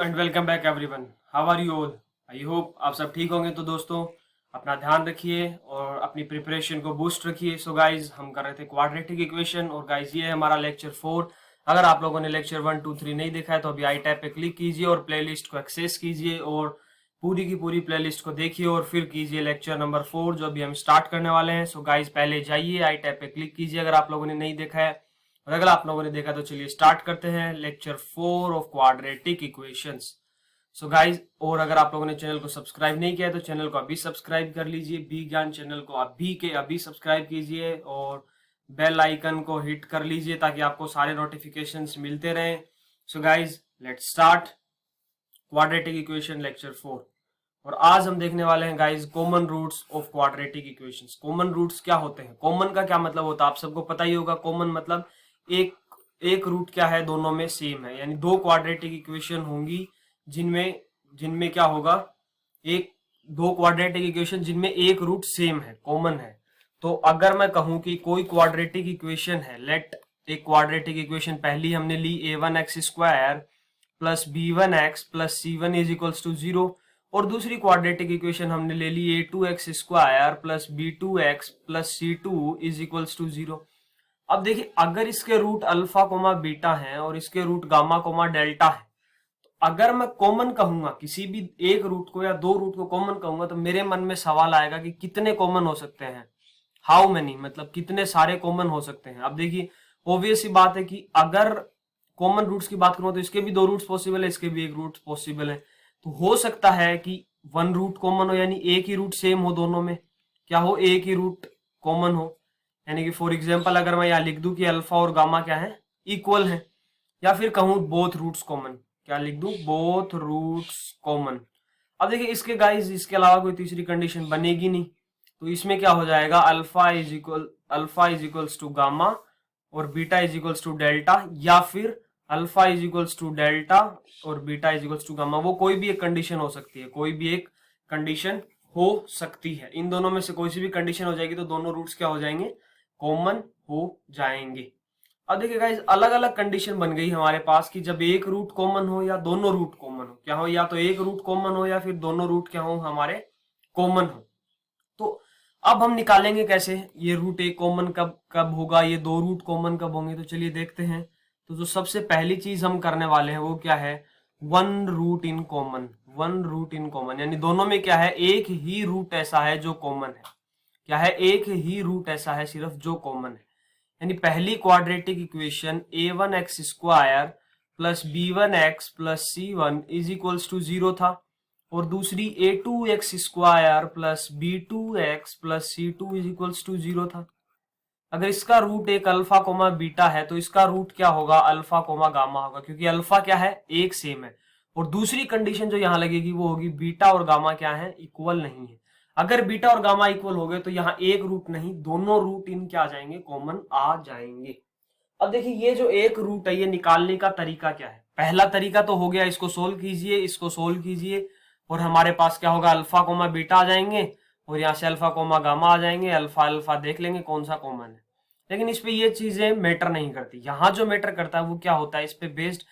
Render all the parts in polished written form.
And welcome back everyone. How are you all? I hope आप सब ठीक होंगे। तो दोस्तों, अपना ध्यान रखिए और अपनी प्रिपरेशन को बूस्ट रखिए। सो गाइज, हम कर रहे थे क्वाड्रेटिक इक्वेशन और गाइज ये है हमारा लेक्चर 4। अगर आप लोगों ने लेक्चर 1, 2, 3 नहीं देखा है तो अभी आई टैब पे क्लिक कीजिए और प्लेलिस्ट को एक्सेस कीजिए और पूरी की पूरी प्लेलिस्ट को देखिए और फिर कीजिए लेक्चर नंबर 4 जो अभी हम स्टार्ट करने वाले हैं। सो गाइज, पहले जाइए आई टैब पे क्लिक कीजिए अगर आप लोगों ने नहीं देखा है, और अगर आप लोगों ने देखा तो चलिए स्टार्ट करते हैं lecture 4 of quadratic equations. So guys, और अगर आप लोगों ने चैनल को सब्सक्राइब नहीं किया है तो चैनल को अभी सब्सक्राइब कर लीजिए। बी ज्ञान चैनल को अभी के अभी सब्सक्राइब कीजिए और बेल आइकन को हिट कर लीजिए ताकि आपको सारे नोटिफिकेशंस मिलते रहें। So guys, let's start quadratic equation lecture 4। और आज हम देखने वाले हैं guys common roots of quadratic equations. Common roots क्या होते हैं? कॉमन का क्या मतलब होता है आप सबको पता ही होगा। कॉमन मतलब एक एक रूट क्या है, दोनों में सेम है। यानी दो क्वाड्रेटिक इक्वेशन होंगी जिनमें जिनमें क्या होगा, एक दो क्वाड्रेटिक इक्वेशन जिनमें एक रूट सेम है, कॉमन है। तो अगर मैं कहूं कि कोई क्वाड्रेटिक इक्वेशन है, लेट एक क्वाड्रेटिक इक्वेशन पहली हमने ली a1x² plus b1x plus c1 is equals to 0, और दूसरी क्वाड्रेटिक इक्वेशन हमने ले ली a2x² plus b2x plus c2 is equals to 0। अब देखिए, अगर इसके रूट अल्फा कोमा बीटा है और इसके रूट गामा कोमा डेल्टा है, तो अगर मैं कॉमन कहूंगा किसी भी एक रूट को या दो रूट को कॉमन कहूंगा तो मेरे मन में सवाल आएगा कि कितने कॉमन हो सकते हैं, हाउ मेनी, मतलब कितने सारे कॉमन हो सकते हैं। अब देखिए, ऑब्वियस सी बात है कि अगर कॉमन रूट्स की बात करूं तो इसके भी दो रूट्स पॉसिबल है, इसके भी एक रूट पॉसिबल है। तो हो सकता है कि वन रूट कॉमन हो, यानी एक ही रूट सेम हो, दोनों में क्या हो, एक ही रूट कॉमन हो। यानी कि फॉर एग्जांपल अगर मैं यहाँ लिख दूं कि अल्फा और गामा क्या है, इक्वल है, या फिर कहूं बोथ रूट्स कॉमन, क्या लिख दूं, बोथ रूट्स कॉमन। अब देखिए, इसके गाइस इसके अलावा कोई तीसरी कंडीशन बनेगी नहीं, तो इसमें क्या हो जाएगा, alpha is equals to gamma और beta is equals to delta, या फिर alpha is equals to delta और beta is equals to gamma. वो कोई भी एक कंडीशन हो सकती है, कोई भी एक कंडीशन हो सकती है। इन दोनों में से कोई सी भी कंडीशन हो जाएगी तो दोनों रूट्स क्या हो जाएंगे, कॉमन हो जाएंगे। अब देखिए गाइस, अलग अलग कंडीशन बन गई हमारे पास कि जब एक रूट कॉमन हो या दोनों रूट कॉमन हो, क्या हो, या तो एक रूट कॉमन हो या फिर दोनों रूट क्या हो, हमारे कॉमन हो। तो अब हम निकालेंगे कैसे ये रूट एक कॉमन कब कब होगा, ये दो रूट कॉमन कब होंगे, तो चलिए देखते हैं। तो जो सबसे पहली चीज हम करने वाले हैं वो क्या है, one root in common. One root in common यानी दोनों में क्या है, एक ही रूट ऐसा है जो कॉमन है। क्या है, एक ही रूट ऐसा है सिर्फ जो कॉमन है। यानी पहली quadratic equation a1x² plus b1x plus c1 is equals to 0 था, और दूसरी a2x² plus b2x plus c2 is equals to 0 था। अगर इसका रूट एक अल्फा कोमा बीटा है तो इसका रूट क्या होगा, अल्फा कोमा गामा होगा, क्योंकि अल्फा क्या है, एक सेम है। और दूसरी कंडीशन जो यहां लगेगी वो होगी बीटा और गामा क्या है, इक्वल नहीं है। अगर बीटा और गामा इक्वल हो गए तो यहाँ एक रूट नहीं, दोनों रूट इन क्या आ जाएंगे, कॉमन आ जाएंगे। अब देखिए, ये जो एक रूट है ये निकालने का तरीका क्या है। पहला तरीका तो हो गया, इसको सोल्व कीजिए, इसको सोल्व कीजिए, और हमारे पास क्या होगा, अल्फा कोमा बीटा आ जाएंगे और यहाँ से अल्फा कोमा गामा आ जाएंगे। अल्फा अल्फा देख लेंगे कौन सा कॉमन है। लेकिन इस पे ये चीजें मैटर नहीं करती। यहाँ जो मैटर करता है वो क्या होता है, इस पे बेस्ड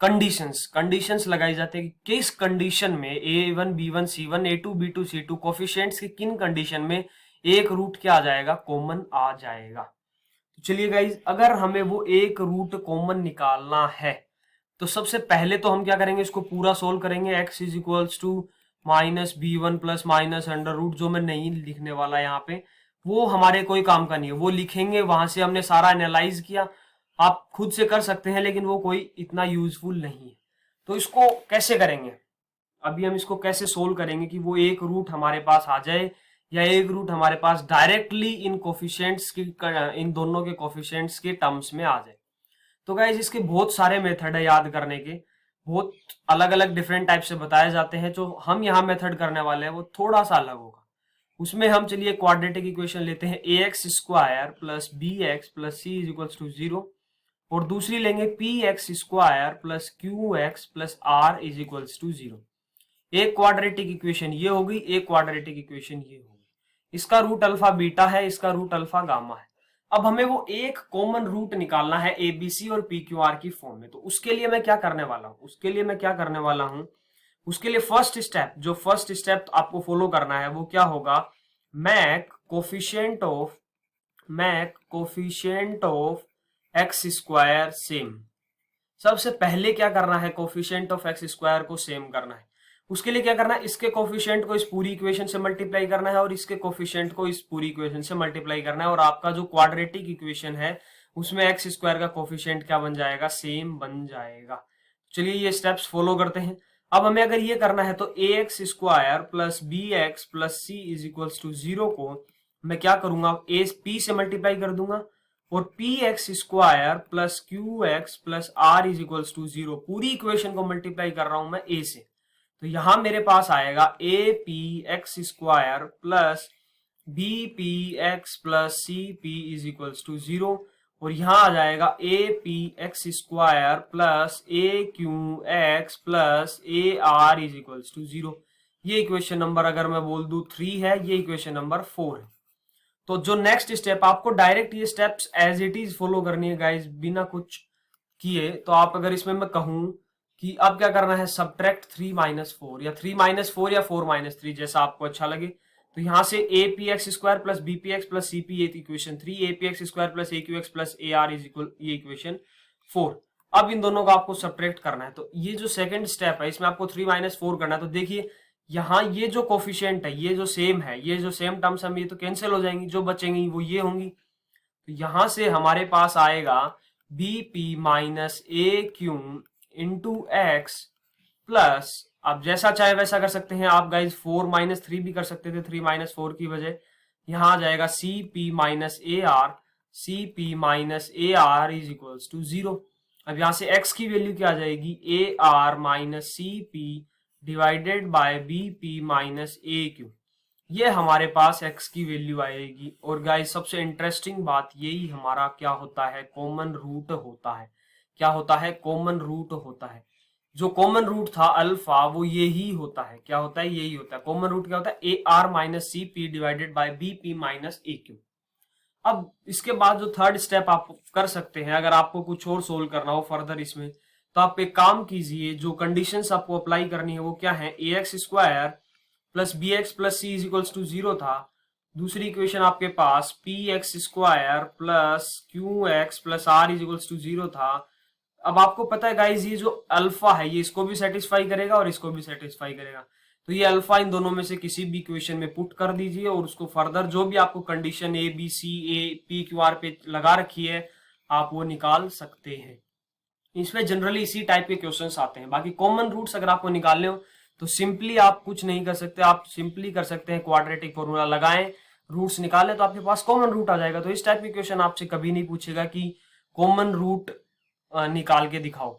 कंडीशंस लगाई जाती है कि किस कंडीशन में a1 b1 c1 a2 b2 c2 coefficients की किन कंडीशन में एक रूट क्या आ जाएगा, कॉमन आ जाएगा। तो चलिए गाइज, अगर हमें वो एक रूट कॉमन निकालना है तो सबसे पहले तो हम क्या करेंगे, इसको पूरा सोल्व करेंगे। x is equals to minus b1 plus minus under root, जो मैं नहीं लिखने वाला यहाँ पे, वो हमारे कोई काम का नहीं है, वो लिखेंगे वहां से हमने सारा एनालाइज किया। आप खुद से कर सकते हैं लेकिन वो कोई इतना यूजफुल नहीं है। तो इसको कैसे करेंगे, अभी हम इसको कैसे सोल्व करेंगे कि वो एक रूट हमारे पास आ जाए, या एक रूट हमारे पास डायरेक्टली इन कोफिशिएंट्स की, इन दोनों के कोफिशिएंट्स के टर्म्स में आ जाए। तो गाइज, इसके बहुत सारे मेथड है याद करने के, बहुत अलग अलग डिफरेंट टाइप से बताए जाते हैं। जो हम यहाँ मेथड करने वाले हैं वो थोड़ा सा अलग होगा। उसमें हम चलिए क्वाड्रेटिक इक्वेशन लेते हैं ax² plus bx plus c is equals to 0, और दूसरी लेंगे px² plus qx plus r is equals to 0। एक क्वाड्रेटिक इक्वेशन ये होगी, एक क्वाड्रेटिक इक्वेशन ये होगी। इसका रूट अल्फा बीटा है, इसका रूट अल्फा गामा है। अब हमें वो एक कॉमन रूट निकालना है एबीसी और पी क्यू आर की फॉर्म में। तो उसके लिए मैं क्या करने वाला हूं, उसके लिए फर्स्ट स्टेप आपको फॉलो करना है वो क्या होगा, make coefficient of x square same. सबसे पहले क्या करना है, कोफिशिएंट ऑफ एक्स स्क्वायर को सेम करना है। उसके लिए क्या करना है, इसके कोफिशिएंट को इस पूरी इक्वेशन से मल्टीप्लाई करना है और इसके कोफिशिएंट को इस पूरी इक्वेशन से मल्टीप्लाई करना है, और आपका जो क्वाड्रेटिक इक्वेशन है उसमें एक्स स्क्वायर का कोफिशिएंट क्या बन जाएगा, सेम बन जाएगा। चलिए ये स्टेप्स फॉलो करते हैं। अब हमें अगर ये करना है तो A x square plus B x plus C is equals to 0 को मैं क्या करूंगा, ए पी से मल्टीप्लाई कर दूंगा, और p x square plus Q x plus are is equals to 0 पूरी इक्वेशन को मल्टीप्लाई कर रहा हूं मैं ए से। तो यहां मेरे पास आएगा a p x square plus b p x plus c p is equals to 0, और यहां आ जाएगा a p x square plus a q x plus a r is equals to 0। ये इक्वेशन नंबर अगर मैं बोल दूं 3 है, ये इक्वेशन नंबर 4 है। तो जो नेक्स्ट स्टेप आपको डायरेक्ट ये steps as it is follow करनी है गाइस, बिना कुछ किए। तो आप अगर इसमें मैं कहूं कि अब क्या करना है, सब्ट्रैक्ट 3 माइनस 4 या 3 माइनस 4 या 4 माइनस 3 जैसा आपको अच्छा लगे। तो यहां से a p x square plus b p x plus c p equation 3, a p x square plus a q x plus a r is equal ये इक्वेशन 4। अब इन दोनों को आपको सब्ट्रैक्ट करना है। तो ये जो सेकंड स्टेप है इसमें आपको 3 माइनस 4 करना है। तो देखिए यहाँ ये जो कोफिशिएंट है, ये जो सेम है, ये जो सेम टर्म्स हम ये तो कैंसिल हो जाएंगी, जो बचेंगी वो ये होंगी। तो यहां से हमारे पास आएगा B p minus a Q into x plus, आप जैसा चाहे वैसा कर सकते हैं आप गाइज, 4 माइनस 3 भी कर सकते थे 3 माइनस 4 की वजह। यहां आ जाएगा c p minus a r, c p minus a r is equals to 0। अब यहां से x की वैल्यू क्या आ जाएगी, a r minus c p divided by b p minus a q, ये हमारे पास x की वैल्यू आएगी। और गाइस सबसे इंटरेस्टिंग बात यही हमारा क्या होता है, कॉमन रूट होता है। क्या होता है, कॉमन रूट होता है। जो कॉमन रूट था अल्फा वो यही होता है, क्या होता है, यही होता है। कॉमन रूट क्या होता है, a r minus c p divided by b p minus a q. अब इसके बाद जो थर्ड स्टेप आप कर सकते हैं, अगर आपको कुछ और सोल्व करना हो फर्दर इसमें, तो आप एक काम कीजिए, जो कंडीशंस आपको अप्लाई करनी है वो क्या है, A x square plus B x plus C is equals to 0 था। दूसरी इक्वेशन आपके पास P x square plus Q x plus are is equals to 0 था। अब आपको पता है गाइज ये जो अल्फा है ये इसको भी सेटिस्फाई करेगा और इसको भी सेटिस्फाई करेगा। तो ये अल्फा इन दोनों में से किसी भी इक्वेशन में पुट कर दीजिए और उसको फर्दर जो भी आपको condition a b c a p q r पे लगा रखी है आप वो निकाल सकते हैं। इसमें जनरली इसी टाइप के क्वेश्चंस आते हैं। बाकी कॉमन रूट्स अगर आपको निकालने हो तो सिंपली आप कुछ नहीं कर सकते, आप सिंपली कर सकते हैं क्वाड्रेटिक फॉर्मूला लगाएं, रूट्स निकालें तो आपके पास कॉमन रूट आ जाएगा। तो इस टाइप के क्वेश्चन आपसे कभी नहीं पूछेगा कि कॉमन रूट निकाल के दिखाओ,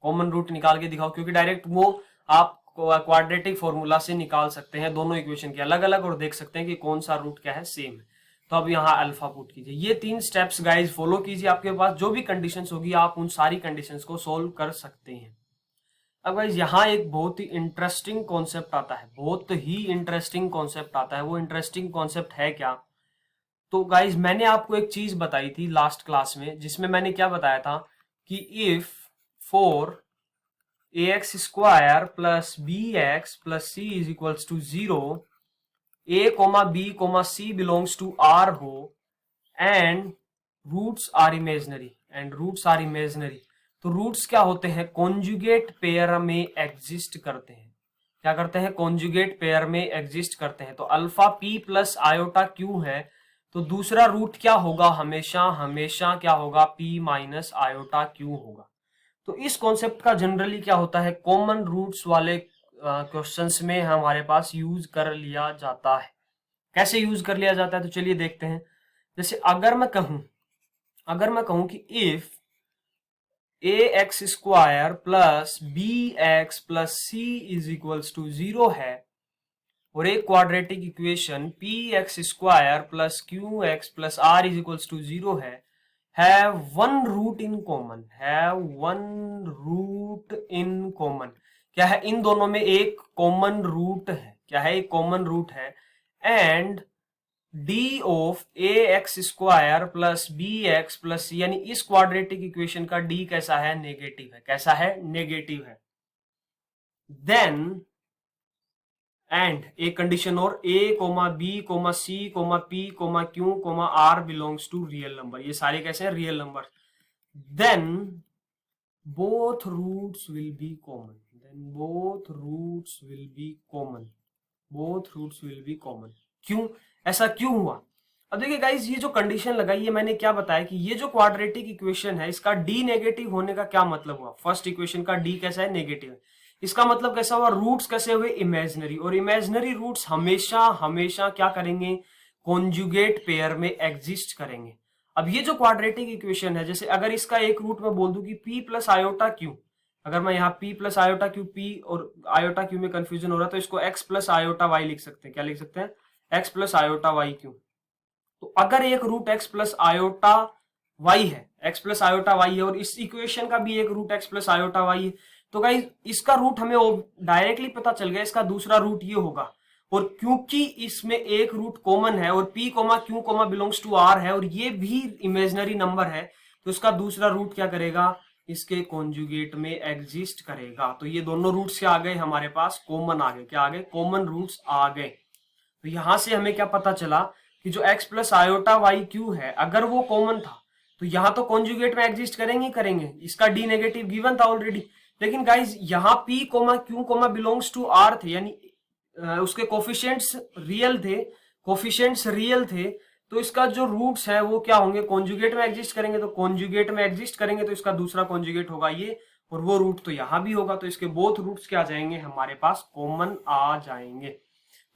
कॉमन रूट निकाल के दिखाओ, क्योंकि डायरेक्ट वो आप क्वाड्रेटिक फॉर्मूला से निकाल सकते हैं दोनों इक्वेशन के अलग अलग और देख सकते हैं कि कौन सा रूट क्या है, सेम है। तो अब यहाँ अल्फा पुट कीजिए। ये 3 स्टेप्स गाइज फॉलो कीजिए, आपके पास जो भी कंडीशंस होगी आप उन सारी कंडीशंस को सोल्व कर सकते हैं। अब गाइज यहाँ एक बहुत ही इंटरेस्टिंग कॉन्सेप्ट आता है, बहुत ही इंटरेस्टिंग कॉन्सेप्ट आता है। वो इंटरेस्टिंग कॉन्सेप्ट है क्या, तो गाइज मैंने आपको एक चीज बताई थी लास्ट क्लास में, जिसमें मैंने क्या बताया था कि if for a x square plus B x plus C is equals to 0, a comma B comma c belongs to r हो एंड रूट्स आर इमेजनरी, तो रूट्स क्या होते हैं, कॉन्जुगेट पेयर में एग्जिस्ट करते हैं। क्या करते हैं, कॉन्जुगेट पेयर में एग्जिस्ट करते हैं। तो alpha P plus iota Q है, तो दूसरा रूट क्या होगा, हमेशा क्या होगा, पी माइनस आयोटा क्यू होगा। तो इस कॉन्सेप्ट का जनरली क्या होता है, कॉमन रूट्स वाले क्वेश्चंस में हमारे पास यूज कर लिया जाता है। कैसे यूज कर लिया जाता है, तो चलिए देखते हैं। जैसे अगर मैं कहूं कि if a x square plus B x plus C is equals to 0 है, और एक quadratic equation p x square plus Q x plus are is equals to 0 है, have one root in common, क्या है, इन दोनों में एक कॉमन रूट है, क्या है, एक कॉमन रूट है, and D of A x square plus B x plus C, यानी इस क्वाड्रेटिक इक्वेशन का डी कैसा है, नेगेटिव है। कैसा है, नेगेटिव है। देन एंड एक कंडीशन और, A comma B comma C comma P comma Q comma R belongs to real number. ये सारे कैसे हैं, real number. Then both roots will be common. Then both roots will be common. Both roots will be common. क्यों, ऐसा क्यों हुआ? अब देखिए गाइज, ये जो कंडीशन लगाई है मैंने, क्या बताया कि ये जो क्वाड्रेटिक इक्वेशन है इसका डी नेगेटिव होने का क्या मतलब हुआ। फर्स्ट इक्वेशन का डी कैसा है, नेगेटिव है। इसका मतलब कैसा हुआ, रूट्स कैसे हुए, इमेजिनरी। और इमेजिनरी रूट्स हमेशा हमेशा क्या करेंगे, कॉन्जुगेट पेयर में एग्जिस्ट करेंगे। अब ये जो क्वाड्रेटिक इक्वेशन है, जैसे अगर इसका एक रूट में बोल दूं कि p प्लस आयोटा क्यू, अगर मैं यहाँ p plus iota Q, p और आयोटा क्यू में कंफ्यूजन हो रहा है तो इसको x प्लस आयोटा y लिख सकते हैं। क्या लिख सकते हैं, x plus iota y q. तो अगर एक root x plus iota y है, x प्लस आयोटा y है, और इस इक्वेशन का भी एक root x plus iota y है, तो गाइस इसका रूट हमें डायरेक्टली पता चल गया, इसका दूसरा रूट ये होगा। और क्योंकि इसमें एक रूट कॉमन है और p comma q comma belongs to r है और ये भी इमेजिनरी नंबर है, तो इसका दूसरा रूट क्या करेगा, इसके कॉन्जुगेट में एग्जिस्ट करेगा। तो ये दोनों रूट्स क्या आ गए हमारे पास, कॉमन आ गए। क्या आ गए, कॉमन रूट्स आ गए। तो यहां से हमें क्या पता चला कि जो x plus iota y q है, अगर वो कॉमन था तो यहां तो कॉन्जुगेट में एग्जिस्ट करेंगे ही करेंगे। इसका डी नेगेटिव गिवन था ऑलरेडी। लेकिन गाइज यहाँ p comma q comma belongs to r थे, यानी उसके कोफिशिएंट्स रियल थे, कोफिशिएंट्स रियल थे, तो इसका जो रूट्स है वो क्या होंगे, कॉन्जुगेट में एग्जिस्ट करेंगे। तो कॉन्जुगेट में एग्जिस्ट करेंगे तो इसका दूसरा कॉन्जुगेट होगा ये, और वो रूट तो यहां भी होगा। तो इसके बोथ रूट्स क्या आ जाएंगे, हमारे पास कॉमन आ जाएंगे।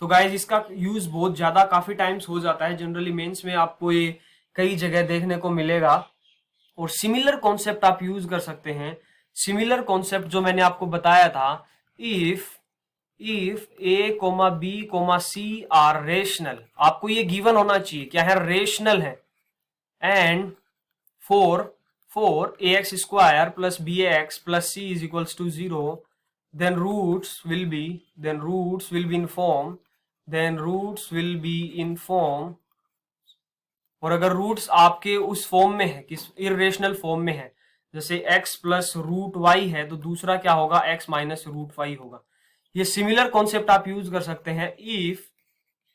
तो गाइज इसका यूज बहुत ज्यादा काफी टाइम्स हो जाता है, जनरली मेंस में आपको ये कई जगह देखने को मिलेगा। और सिमिलर कॉन्सेप्ट आप यूज कर सकते हैं। सिमिलर कॉन्सेप्ट जो मैंने आपको बताया था, if a comma B comma c are rational, आपको ये गिवन होना चाहिए, क्या है, रेशनल है। And for a x square plus B x plus C is equals to 0, then roots will be in form, और अगर रूट्स आपके उस फॉर्म में है, किस इरेशनल फॉर्म में है, जैसे x प्लस रूट वाई है, तो दूसरा क्या होगा, x माइनस रूट वाई होगा। ये सिमिलर कॉन्सेप्ट आप यूज कर सकते हैं। If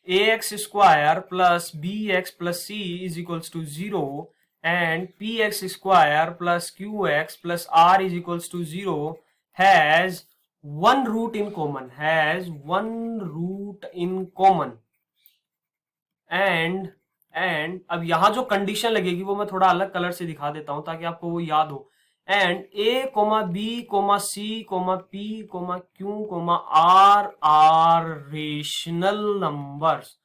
a x square plus B x plus C is equals to 0 and p x square plus Q x plus are is equals to 0 has one root in common, and अब यहां जो condition लगेगी वो मैं थोड़ा अलग colour से दिखा देता हूं ताकि आपको वो याद हो। And a comma B comma C comma P comma Q comma r are rational numbers,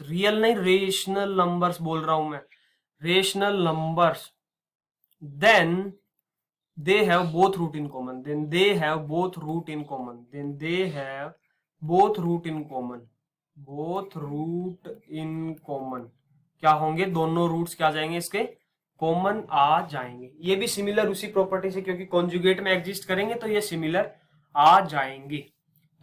real नहीं, रेशनल नंबर्स बोल रहा हूं मैं, rational numbers. Then they have both root in common, both root in common। क्या होंगे, दोनों roots क्या आ जाएंगे, इसके कॉमन आ जाएंगे। ये भी सिमिलर उसी प्रॉपर्टी से, क्योंकि कॉन्जुगेट में एग्जिस्ट करेंगे तो ये सिमिलर आ जाएंगे।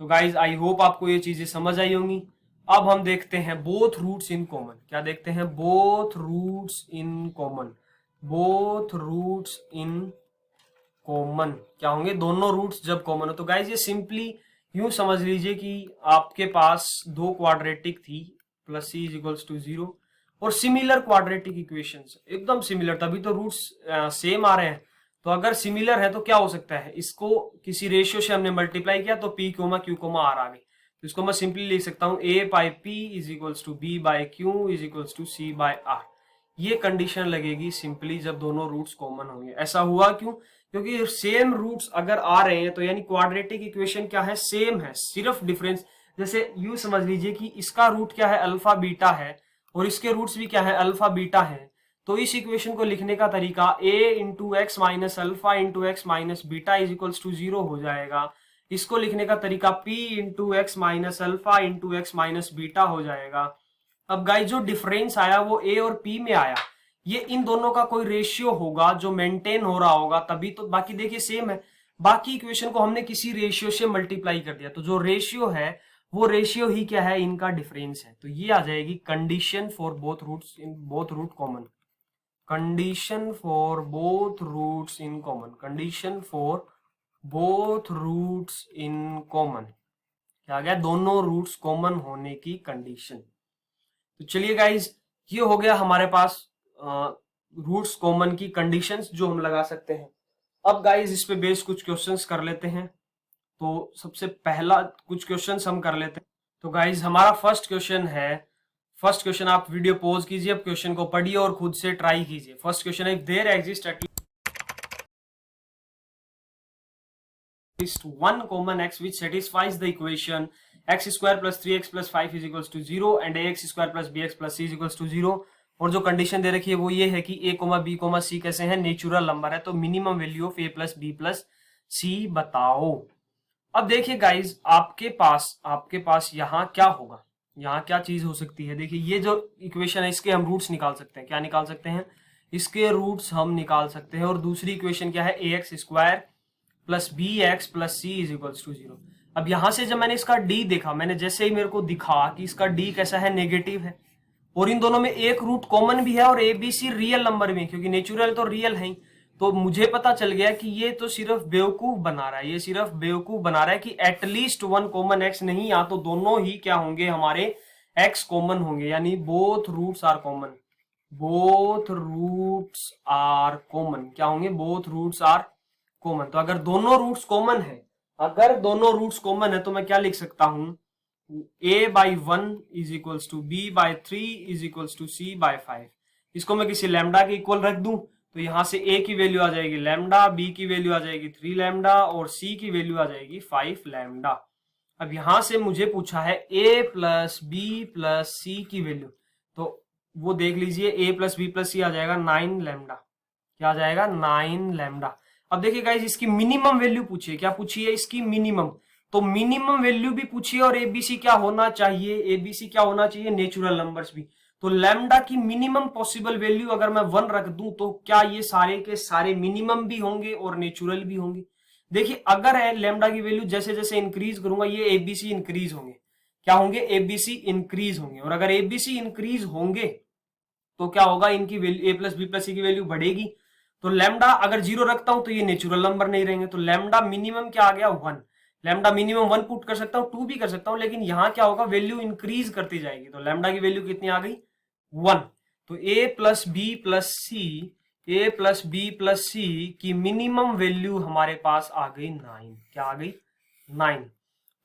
तो गाइज आई होप आपको ये चीजें समझ आई होंगी। अब हम देखते हैं बोथ रूट्स इन कॉमन। क्या देखते हैं, both roots in common. Common क्या होंगे, दोनों रूट्स जब कॉमन हो। तो गाइज ये सिंपली यूं समझ लीजिए कि आपके पास दो क्वाड्रेटिक थी, plus C is equals to 0, और सिमिलर क्वाड्रेटिक इक्वेशंस, एकदम सिमिलर, तभी तो रूट्स सेम आ रहे हैं। तो अगर सिमिलर है तो क्या हो सकता है, इसको किसी रेशियो से हमने मल्टीप्लाई किया तो p comma q comma r आ गई। तो इसको मैं सिंपली लिख सकता हूं a by p is equals to b by q is equals to c by r। ये कंडीशन लगेगी सिंपली जब दोनों रूट्स कॉमन होंगे। ऐसा हुआ क्यों, क्योंकि सेम रूट्स अगर आ रहे हैं तो यानी क्वाड्रेटिक इक्वेशन क्या है, सेम है, सिर्फ डिफरेंस। जैसे यूं समझ लीजिए कि इसका रूट क्या है, अल्फा बीटा है, और इसके रूट्स भी क्या है, अल्फा बीटा है। तो इस इक्वेशन को लिखने का तरीका a into x minus alpha into x minus beta is equals to 0 हो जाएगा। इसको लिखने का तरीका p into x minus alpha into x minus beta हो जाएगा। अब गाइस जो डिफरेंस आया वो a और p में आया, ये इन दोनों का कोई रेशियो होगा जो मेंटेन हो रहा होगा तभी तो, बाकी देखिए सेम है। बाकी इक्वेशन को हमने किसी रेशियो से मल्टीप्लाई कर दिया, तो जो रेशियो है वो रेशियो ही क्या है, इनका डिफरेंस है। तो ये आ जाएगी condition for both roots in both root common, condition for both roots in common, condition for both roots in common, क्या आ गया, दोनों रूट्स कॉमन होने की कंडीशन। तो चलिए गाइज, ये हो गया हमारे पास रूट्स कॉमन की कंडीशंस जो हम लगा सकते हैं। अब गाइज इस पे बेस कुछ क्वेश्चंस कर लेते हैं। तो सबसे पहला कुछ क्वेश्चंस हम कर लेते हैं। तो गाइज हमारा फर्स्ट क्वेश्चन है, फर्स्ट क्वेश्चन आप वीडियो पॉज कीजिए, अब क्वेश्चन को पढ़िए और खुद से ट्राई कीजिए। फर्स्ट क्वेश्चन है, if there exist at least one common x which satisfies the equation x square plus 3x plus 5 is equals to 0 and ax square plus bx plus c is equals to 0। और जो condition दे रखी है वो ये है कि a, b, c कैसे हैं, नेचुरल नंबर है। तो minimum value of a plus B plus C बताओ। अब देखिए गाइज, आपके पास यहाँ क्या होगा, यहाँ क्या चीज हो सकती है। देखिए ये जो इक्वेशन है इसके हम रूट्स निकाल सकते हैं। क्या निकाल सकते हैं, इसके रूट्स हम निकाल सकते हैं। और दूसरी इक्वेशन क्या है, A x square plus B x plus C is equals to 0। अब यहां से जब मैंने इसका डी देखा, मैंने जैसे ही मेरे को दिखा कि इसका डी कैसा है, नेगेटिव है, और इन दोनों में एक रूट कॉमन भी है और a b c real number भी है, क्योंकि नेचुरल तो रियल है ही। तो मुझे पता चल गया कि ये तो सिर्फ बेवकूफ बना रहा है, ये सिर्फ बेवकूफ बना रहा है कि एटलीस्ट वन कॉमन एक्स नहीं, या तो दोनों ही क्या होंगे, हमारे एक्स कॉमन होंगे, यानी both roots are common, both roots are common, क्या होंगे, बोथ रूट्स आर कॉमन। तो अगर दोनों रूट्स कॉमन है, अगर दोनों रूट्स कॉमन है तो मैं क्या लिख सकता हूं, a by 1 is equals to b by 3 is equals to c by 5। इसको मैं किसी लैम्डा के इक्वल रख दूं तो यहां से a की वैल्यू आ जाएगी लैम्डा, b की वैल्यू आ जाएगी 3 लैम्डा और c की वैल्यू आ जाएगी 5 लैम्डा। अब यहां से मुझे पूछा है a प्लस बी प्लस सी की वैल्यू, तो वो देख लीजिए, a प्लस बी प्लस सी आ जाएगा 9 लैम्डा, क्या आ जाएगा, 9 लैम्डा। अब देखिए गाइस, इसकी मिनिमम वैल्यू पूछिए, क्या पूछी है, इसकी मिनिमम। तो मिनिमम वैल्यू भी पूछिए और एबीसी क्या होना चाहिए, एबीसी क्या होना चाहिए, नेचुरल नंबर्स भी। तो लैम्डा की मिनिमम पॉसिबल वैल्यू अगर मैं 1 रख दूं तो क्या ये सारे के सारे मिनिमम भी होंगे और नेचुरल भी होंगे। देखिए अगर है लैम्डा की वैल्यू जैसे जैसे इंक्रीज करूंगा ये एबीसी इंक्रीज होंगे, क्या होंगे, एबीसी इंक्रीज होंगे। और अगर एबीसी इंक्रीज होंगे तो क्या होगा, इनकी वैल्यू ए प्लस बी प्लस सी की वैल्यू बढ़ेगी। तो लैम्डा अगर 0 रखता हूं तो ये नेचुरल नंबर नहीं रहेंगे। तो लैम्डा मिनिमम क्या आ गया, 1। लैम्डा मिनिमम 1 पुट कर सकता हूं, 2 भी कर सकता हूं, लेकिन यहां क्या होगा, वैल्यू इंक्रीज करती जाएगी। तो लैम्डा की वैल्यू कितनी आ गई, 1। तो ए प्लस बी प्लस सी, ए प्लस बी प्लस सी की मिनिमम वैल्यू हमारे पास आ गई 9। क्या आ गई, 9।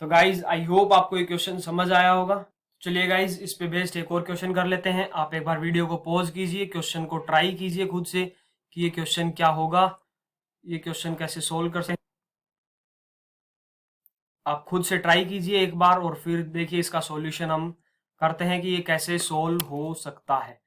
तो गाइज आई होप आपको ये क्वेश्चन समझ आया होगा। चलिए गाइज, इस पे बेस्ड एक और क्वेश्चन कर लेते हैं। आप एक बार वीडियो को पॉज कीजिए, क्वेश्चन को ट्राई कीजिए खुद से कि ये क्वेश्चन क्या होगा, ये क्वेश्चन कैसे सोल्व कर सकते। आप खुद से ट्राई कीजिए एक बार और फिर देखिए इसका सॉल्यूशन हम करते हैं कि ये कैसे सोल्व हो सकता है।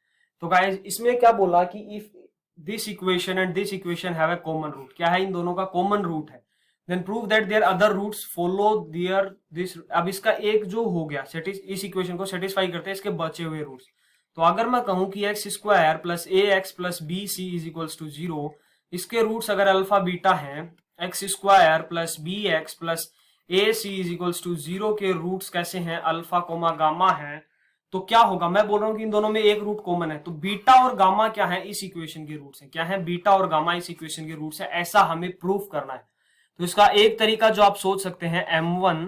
तो गाइज इसमें क्या बोला कि if this equation and this equation have a common root, क्या है, इन दोनों का कॉमन रूट है, then prove that their other roots follow their this. अब इसका एक जो हो गया इस इक्वेशन को सेटिस्फाई करते हैं इसके बचे हुए रूट्स। तो अगर मैं कहूं कि x square plus A x plus B C is equals to 0, इसके रूट्स अगर अल्फा बीटा है, x square plus B x plus A c is equals to 0 के रूट्स कैसे हैं, अल्फा कोमा गामा है, तो क्या होगा, मैं बोल रहा हूं कि इन दोनों में एक रूट कॉमन है। तो बीटा और गामा क्या है, इस इक्वेशन के रूट्स हैं, क्या है, बीटा और गामा इस इक्वेशन के रूट्स है, ऐसा हमें प्रूफ करना है। तो इसका एक तरीका जो आप सोच सकते हैं M1,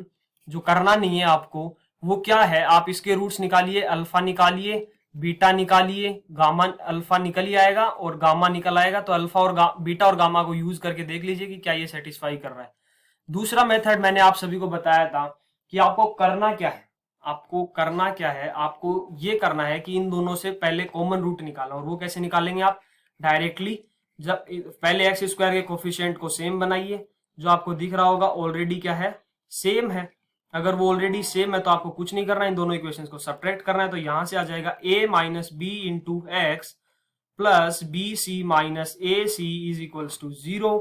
जो करना नहीं है आपको, वो क्या है, आप इसके रूट्स निकालिए, अल्फा निकालिए, बीटा निकालिए, गामा, अल्फा निकल ही आएगा और गामा निकल आएगा। तो अल्फा और बीटा और गामा को यूज करके देख लीजिए कि क्या ये सेटिस्फाई कर रहा है। दूसरा मेथड मैंने आप सभी को बताया था कि आपको करना क्या है, आपको करना क्या है, आपको ये करना है कि इन दोनों से पहले कॉमन रूट निकालना। और वो कैसे निकालेंगे आप, डायरेक्टली जब पहले एक्स स्क्वायर के कोफिशिएंट को सेम बनाइए, जो आपको दिख रहा होगा ऑलरेडी क्या है, सेम है। अगर वो ऑलरेडी सेम है तो आपको कुछ नहीं करना है, इन दोनों इक्वेशंस को सब्ट्रैक्ट करना है। तो यहां से आ जाएगा a minus b into x plus B c minus a c is equals to 0।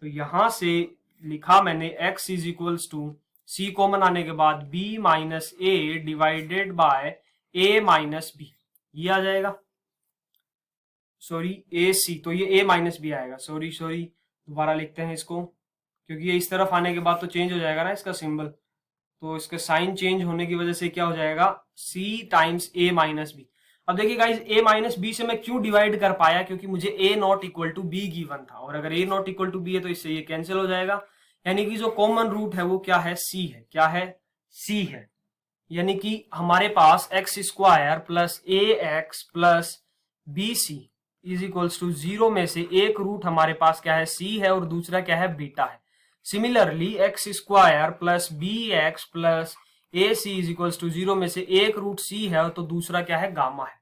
तो यहां से लिखा मैंने x is equals to c common आने के बाद b minus a divided by a minus b, ये आ जाएगा, सॉरी ए सी, तो ये a माइनस बी आएगा, सॉरी दोबारा लिखते हैं इसको, क्योंकि ये इस तरफ आने के बाद तो चेंज हो जाएगा ना इसका सिंबल। तो इसका साइन चेंज होने की वजह से क्या हो जाएगा, c times a minus b. अब देखिए गाइज a माइनस बी से मैं क्यों डिवाइड कर पाया, क्योंकि मुझे a not equal to b given था, और अगर a not equal to b है तो इससे ये कैंसिल हो जाएगा, यानी कि जो कॉमन रूट है वो क्या है, c है। क्या है, c है। यानी कि हमारे पास X square plus A x plus B C is equals to 0 में से एक रूट हमारे पास क्या है, c है, और दूसरा क्या है, बीटा है। Similarly x square plus B x plus A c is equals to 0 में से एक रूट c है, तो दूसरा क्या है, गामा है।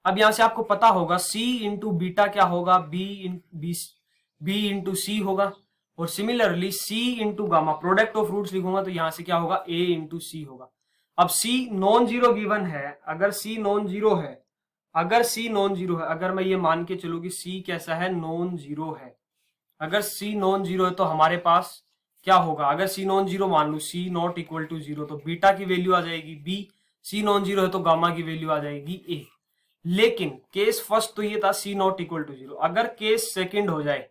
अब यहां से आपको पता होगा c इंटू बीटा क्या होगा, बी इंटू सी होगा, और similarly c into gamma, product of roots लिखूंगा तो यहां से क्या होगा, a इंटू सी होगा। अब c नॉन जीरो गिवन है, अगर c नॉन जीरो है, अगर मैं ये मान के चलूं कि c कैसा है, नॉन जीरो है, अगर c नॉन जीरो है तो हमारे पास क्या होगा, अगर c नॉन जीरो मान लू, c not equal to zero, तो बीटा की वैल्यू आ जाएगी b, c नॉन जीरो है तो गामा की वैल्यू आ जाएगी a। लेकिन केस फर्स्ट तो ये था c not equal to zero, अगर केस सेकंड हो जाए,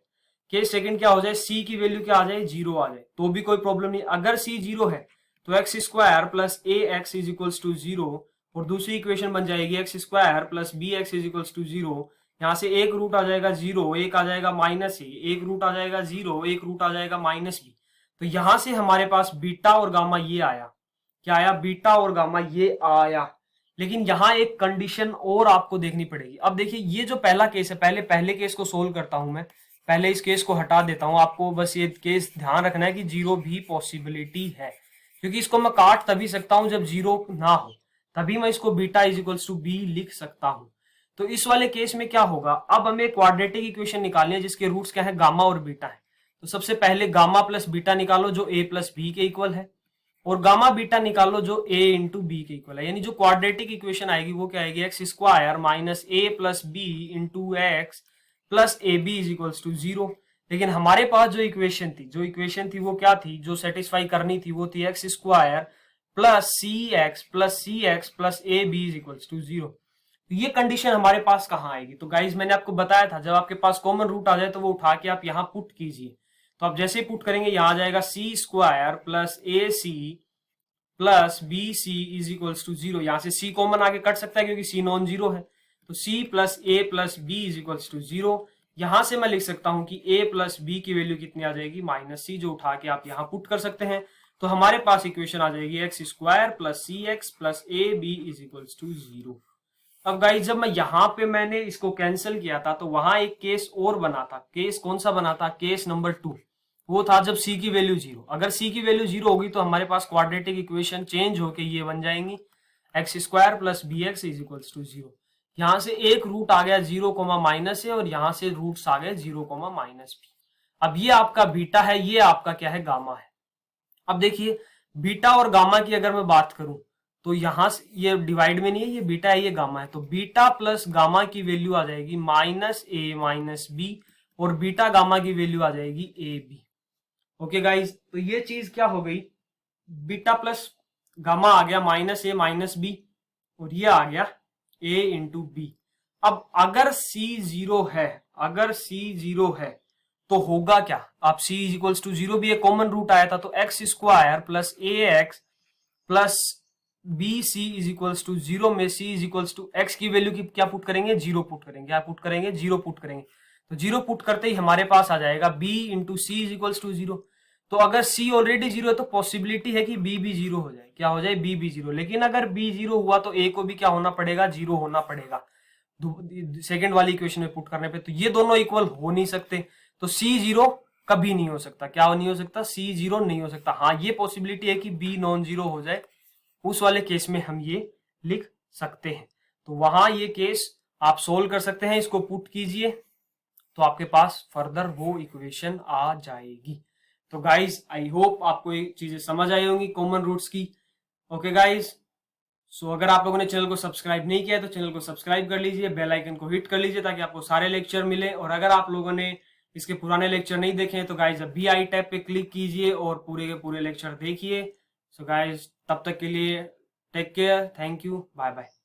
केस सेकंड क्या हो जाए, c की वैल्यू क्या आ जाए, जीरो आ जाए, तो भी कोई प्रॉब्लम नहीं। अगर c जीरो है तो x square plus A x is equals to zero, और दूसरी इक्वेशन बन जाएगी x square plus B x is equals to zero. यहाँ से एक रूट आ जाएगा जीरो, एक आ जाएगा माइनस ए, एक रूट आ जाएगा जीरो, एक रूट आ जाएगा माइनस बी। तो यहां से हमारे पास बीटा और गामा ये आया, क्या आया, बीटा और गामा ये आया। लेकिन यहाँ एक कंडीशन और आपको देखनी पड़ेगी। अब देखिए ये जो पहला केस है, पहले केस को सोल्व करता हूं मैं, पहले इस केस को हटा देता हूं। आपको बस ये केस ध्यान रखना है कि जीरो भी पॉसिबिलिटी है, क्योंकि इसको मैं काट तभी सकता हूं जब जीरो ना हो, तभी मैं इसको beta is equals to b लिख सकता हूं। तो इस वाले केस में क्या होगा, अब हमें क्वाड्रेटिक इक्वेशन निकालनी है जिसके रूट्स क्या है, गामा और बीटा है। तो सबसे पहले गामा प्लस बीटा निकालो जो a प्लस बी के इक्वल है, और गामा बीटा निकालो जो a इंटू बी के इक्वल है। यानी जो क्वाड्रेटिक इक्वेशन आएगी वो क्या आएगी, x square minus a plus b into x plus a b is equals to zero. लेकिन हमारे पास जो इक्वेशन थी वो क्या थी, जो सेटिस्फाई करनी थी वो थी x square plus c x plus a b is equals to zero. तो ये कंडीशन हमारे पास कहाँ आएगी, तो गाइज मैंने आपको बताया था जब आपके पास कॉमन रूट आ जाए तो वो उठा के आप यहाँ पुट कीजिए। तो आप जैसे पुट करेंगे यहाँ आ जाएगा C square plus A C plus B C is equals to zero. यहाँ से सी कॉमन आगे कट सकता है क्योंकि सी नॉन जीरो है, तो c plus a plus b is equals to zero. यहां से मैं लिख सकता हूं कि a प्लस बी की वैल्यू कितनी आ जाएगी, माइनस सी, जो उठा के आप यहां पुट कर सकते हैं। तो हमारे पास इक्वेशन आ जाएगी x square plus c x plus a b is equals to zero. अब गाइस जब मैं यहाँ पे मैंने इसको कैंसिल किया था तो वहां एक केस और बना था। केस कौन सा बना था, केस नंबर 2, वो था जब c की वैल्यू जीरो। अगर c की वैल्यू जीरो होगी तो हमारे पास क्वाड्रेटिक इक्वेशन चेंज होके ये बन जाएंगी x square plus B x is equals to zero. यहां से एक रूट आ गया जीरो कोमा माइनस है, और यहां से रूट्स आ गए जीरो कोमा माइनस बी। अब ये आपका बीटा है, ये आपका क्या है, गामा है। अब देखिए बीटा और गामा की अगर मैं बात करूं तो यहां से ये डिवाइड में नहीं है, ये बीटा है ये गामा है, तो बीटा प्लस गामा की वैल्यू आ जाएगी माइनस ए माइनस बी, और बीटा गामा की वैल्यू आ जाएगी ए बी। ओके गाइज, तो ये चीज क्या हो गई, बीटा प्लस गामा आ गया माइनस ए माइनस बी, और ये आ गया a इंटू बी। अब अगर c जीरो है तो होगा क्या, आप c is equals to zero भी एक कॉमन रूट आया था, तो x square plus A x plus B C is equals to zero में c is equals to x की वैल्यू की क्या पुट करेंगे, जीरो पुट करेंगे। क्या पुट करेंगे, जीरो पुट करेंगे। तो जीरो पुट करते ही हमारे पास आ जाएगा b into c is equals to zero. तो अगर c ऑलरेडी जीरो है तो पॉसिबिलिटी है कि b भी जीरो हो जाए, क्या हो जाए, b भी जीरो। लेकिन अगर b जीरो हुआ तो a को भी क्या होना पड़ेगा, जीरो होना पड़ेगा सेकंड वाली इक्वेशन में पुट करने पे। तो ये दोनों इक्वल हो नहीं सकते, तो c जीरो कभी नहीं हो सकता। क्या नहीं हो सकता, c जीरो नहीं हो सकता। हाँ ये पॉसिबिलिटी है कि b नॉन जीरो हो जाए, उस वाले केस में हम ये लिख सकते हैं। तो वहां ये केस आप सोल्व कर सकते हैं, इसको पुट कीजिए तो आपके पास फर्दर वो इक्वेशन आ जाएगी। तो गाइज आई होप आपको ये चीजें समझ आई होंगी कॉमन रूट्स की। ओके गाइज, सो अगर आप लोगों ने चैनल को सब्सक्राइब नहीं किया तो चैनल को सब्सक्राइब कर लीजिए, बेल आइकन को हिट कर लीजिए ताकि आपको सारे लेक्चर मिले। और अगर आप लोगों ने इसके पुराने लेक्चर नहीं देखे हैं तो गाइज अभी आई टैब पे क्लिक कीजिए और पूरे के पूरे लेक्चर देखिए। सो गाइज तब तक के लिए take care, thank you, bye bye.